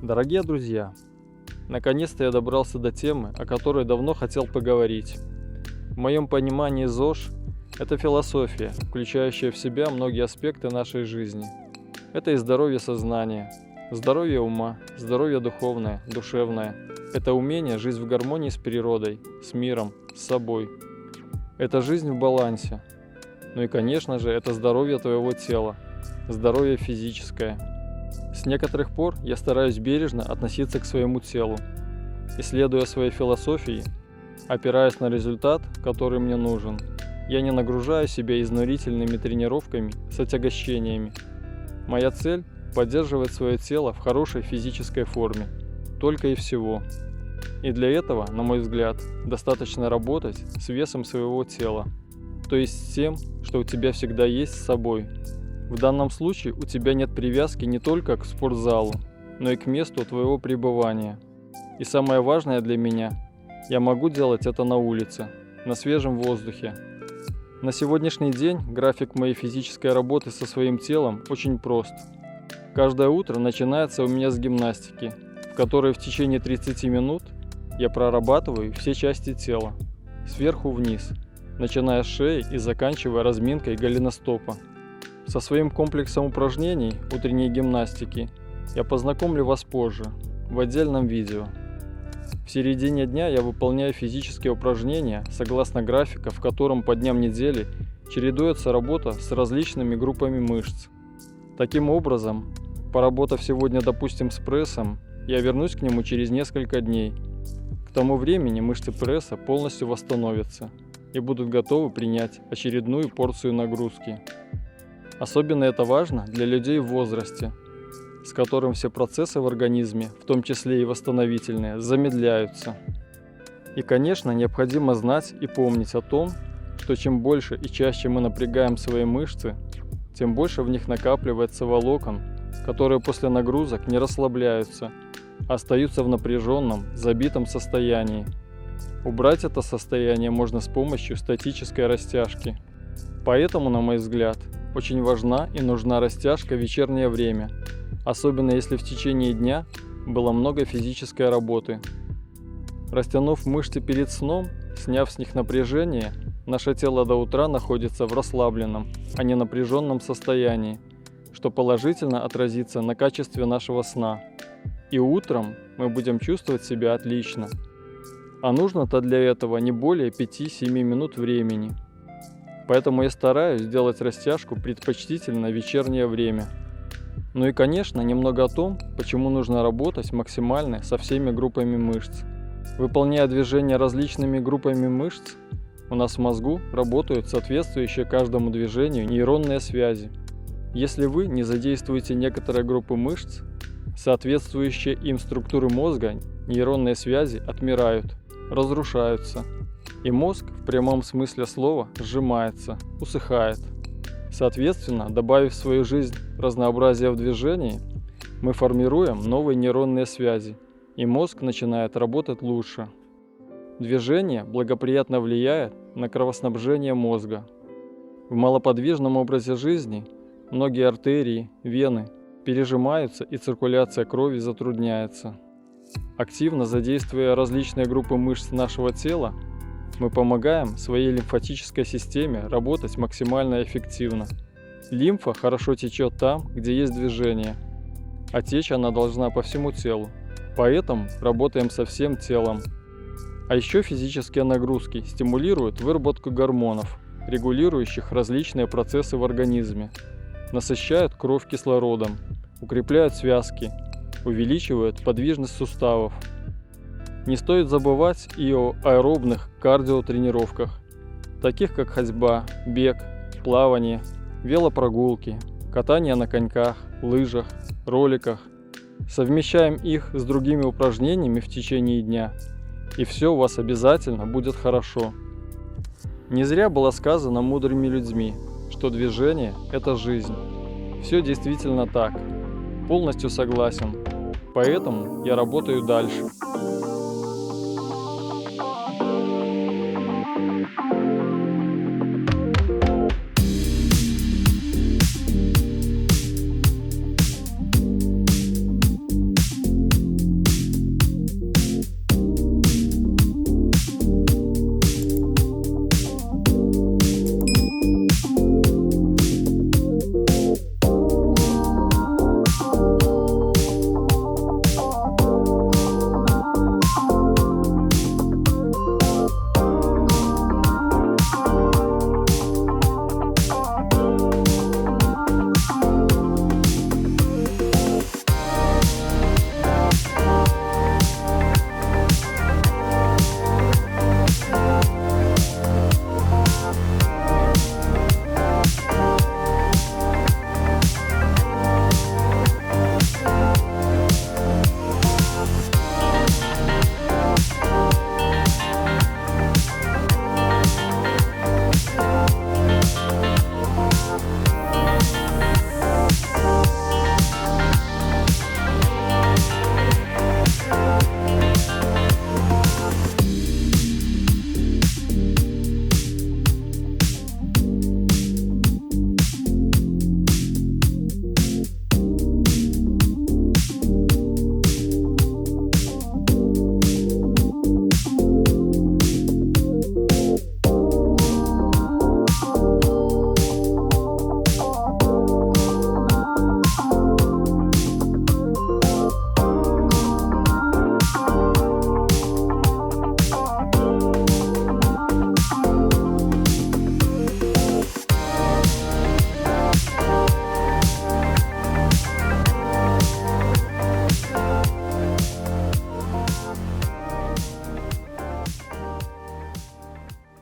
Дорогие друзья, наконец-то я добрался до темы, о которой давно хотел поговорить. В моем понимании ЗОЖ– это философия, включающая в себя многие аспекты нашей жизни. Это и здоровье сознания, здоровье ума, здоровье духовное, душевное. Это умение жить в гармонии с природой, с миром, с собой. Это жизнь в балансе. Ну и, конечно же, это здоровье твоего тела, здоровье физическое. С некоторых пор я стараюсь бережно относиться к своему телу, исследуя своей философии, опираясь на результат, который мне нужен. Я не нагружаю себя изнурительными тренировками с отягощениями. Моя цель – поддерживать свое тело в хорошей физической форме, только и всего. И для этого, на мой взгляд, достаточно работать с весом своего тела, то есть с тем, что у тебя всегда есть с собой. В данном случае у тебя нет привязки не только к спортзалу, но и к месту твоего пребывания. И самое важное для меня – я могу делать это на улице, на свежем воздухе. На сегодняшний день график моей физической работы со своим телом очень прост. Каждое утро начинается у меня с гимнастики, в которой в течение 30 минут я прорабатываю все части тела, сверху вниз, начиная с шеи и заканчивая разминкой голеностопа. Со своим комплексом упражнений утренней гимнастики я познакомлю вас позже, в отдельном видео. В середине дня я выполняю физические упражнения согласно графика, в котором по дням недели чередуется работа с различными группами мышц. Таким образом, поработав сегодня, допустим, с прессом, я вернусь к нему через несколько дней. К тому времени мышцы пресса полностью восстановятся и будут готовы принять очередную порцию нагрузки. Особенно это важно для людей в возрасте, с которым все процессы в организме, в том числе и восстановительные, замедляются. И, конечно, необходимо знать и помнить о том, что чем больше и чаще мы напрягаем свои мышцы, тем больше в них накапливается волокон, которые после нагрузок не расслабляются, а остаются в напряженном, забитом состоянии. Убрать это состояние можно с помощью статической растяжки. Поэтому, на мой взгляд, очень важна и нужна растяжка в вечернее время, особенно если в течение дня было много физической работы. Растянув мышцы перед сном, сняв с них напряжение, наше тело до утра находится в расслабленном, а не напряженном состоянии, что положительно отразится на качестве нашего сна. И утром мы будем чувствовать себя отлично. А нужно-то для этого не более 5-7 минут времени. Поэтому я стараюсь делать растяжку предпочтительно в вечернее время. Ну и, конечно, немного о том, почему нужно работать максимально со всеми группами мышц. Выполняя движения различными группами мышц, у нас в мозгу работают соответствующие каждому движению нейронные связи. Если вы не задействуете некоторые группы мышц, соответствующие им структуры мозга, нейронные связи отмирают, разрушаются. И мозг в прямом смысле слова сжимается, усыхает. Соответственно, добавив в свою жизнь разнообразие в движении, мы формируем новые нейронные связи, и мозг начинает работать лучше. Движение благоприятно влияет на кровоснабжение мозга. В малоподвижном образе жизни многие артерии, вены пережимаются и циркуляция крови затрудняется. Активно задействуя различные группы мышц нашего тела, мы помогаем своей лимфатической системе работать максимально эффективно. Лимфа хорошо течет там, где есть движение, а течь она должна по всему телу. Поэтому работаем со всем телом. А еще физические нагрузки стимулируют выработку гормонов, регулирующих различные процессы в организме, насыщают кровь кислородом, укрепляют связки, увеличивают подвижность суставов. Не стоит забывать и о аэробных кардиотренировках, таких как ходьба, бег, плавание, велопрогулки, катание на коньках, лыжах, роликах. Совмещаем их с другими упражнениями в течение дня, и все у вас обязательно будет хорошо. Не зря было сказано мудрыми людьми, что движение – это жизнь. Все действительно так. Полностью согласен. Поэтому я работаю дальше.